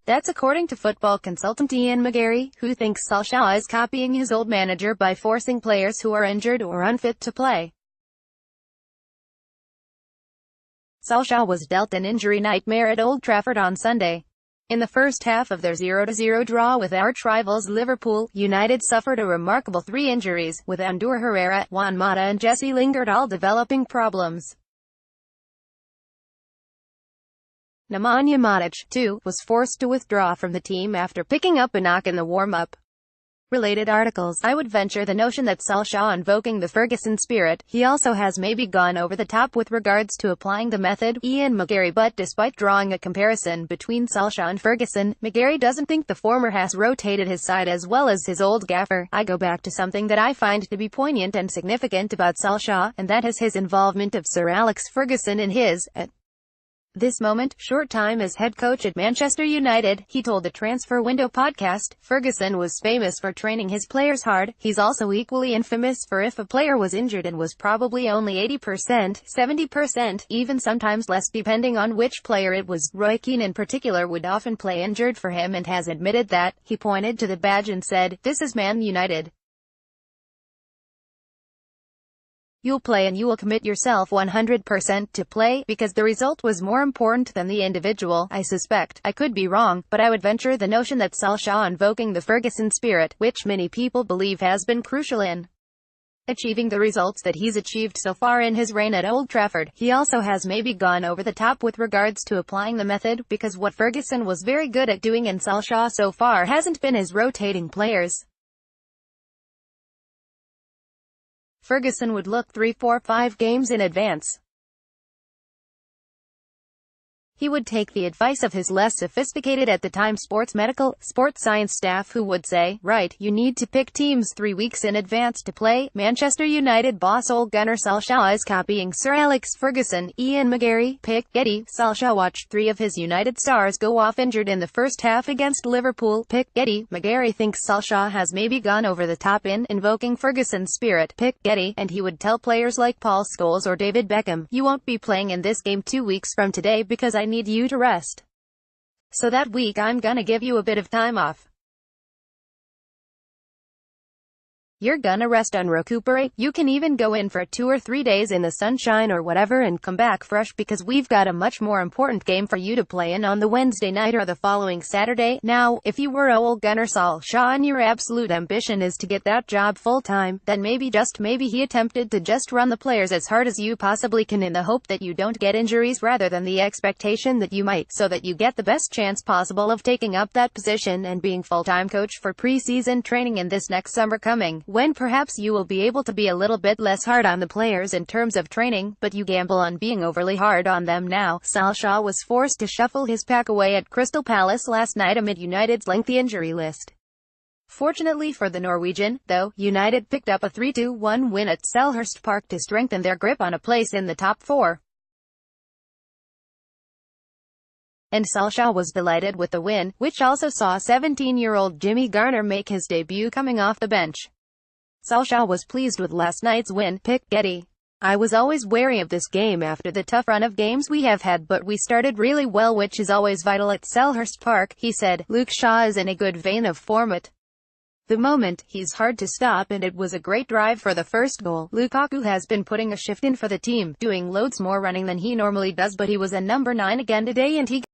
That's according to football consultant Ian McGarry, who thinks Solskjaer is copying his old manager by forcing players who are injured or unfit to play. Solskjaer was dealt an injury nightmare at Old Trafford on Sunday. In the first half of their 0-0 draw with arch-rivals Liverpool, United suffered a remarkable 3 injuries, with Ander Herrera, Juan and Lingard all developing problems. Nemanja Matic, too, was forced to withdraw from the team after picking up a knock in the warm-up. Related articles. I would venture the notion that Solskjaer invoking the Ferguson spirit. He also has maybe gone over the top with regards to applying the method, Ian McGarry. But despite drawing a comparison between Solskjaer and Ferguson, McGarry doesn't think the former has rotated his side as well as his old gaffer. I go back to something that I find to be poignant and significant about Solskjaer, and that is his involvement of Sir Alex Ferguson in his, at this moment, short time as head coach at Manchester United. He told the Transfer Window podcast, Ferguson was famous for training his players hard. He's also equally infamous for if a player was injured and was probably only 80%, 70%, even sometimes less depending on which player it was. Roy Keane in particular would often play injured for him and has admitted that. He pointed to the badge and said, "This is Man United. You'll play and you will commit yourself 100% to play, because the result was more important than the individual." I suspect, I could be wrong, but I would venture the notion that Solskjaer invoking the Ferguson spirit, which many people believe has been crucial in achieving the results that he's achieved so far in his reign at Old Trafford. He also has maybe gone over the top with regards to applying the method, because what Ferguson was very good at doing and Solskjaer so far hasn't been his rotating players. Ferguson would look 3, 4, 5 games in advance. He would take the advice of his less sophisticated at the time sports science staff, who would say, "Right, you need to pick teams 3 weeks in advance to play." Manchester United boss Ole Gunnar Solskjaer is copying Sir Alex Ferguson. Ian McGarry, pick, Getty. Solskjaer watched 3 of his United stars go off injured in the first half against Liverpool. Pick, Getty. McGarry thinks Solskjaer has maybe gone over the top in invoking Ferguson's spirit. Pick, Getty. And he would tell players like Paul Scholes or David Beckham, "You won't be playing in this game 2 weeks from today because I need you to rest. So that week I'm gonna give you a bit of time off. You're gonna rest and recuperate. You can even go in for 2 or 3 days in the sunshine or whatever and come back fresh, because we've got a much more important game for you to play in on the Wednesday night or the following Saturday." Now, if you were Ole Gunnar Solskjaer and your absolute ambition is to get that job full-time, then maybe, just maybe, he attempted to just run the players as hard as you possibly can in the hope that you don't get injuries rather than the expectation that you might, so that you get the best chance possible of taking up that position and being full-time coach for pre-season training in this next summer coming, when perhaps you will be able to be a little bit less hard on the players in terms of training, but you gamble on being overly hard on them now. Solskjaer was forced to shuffle his pack away at Crystal Palace last night amid United's lengthy injury list. Fortunately for the Norwegian, though, United picked up a 3-1 win at Selhurst Park to strengthen their grip on a place in the top 4. And Solskjaer was delighted with the win, which also saw 17-year-old Jimmy Garner make his debut coming off the bench. Solskjaer was pleased with last night's win. Pick, Getty. "I was always wary of this game after the tough run of games we have had, but we started really well, which is always vital at Selhurst Park," he said. Luke Shaw is in a good vein of form at the moment. He's hard to stop and it was a great drive for the first goal. Lukaku has been putting a shift in for the team, doing loads more running than he normally does, but he was a number 9 again today and he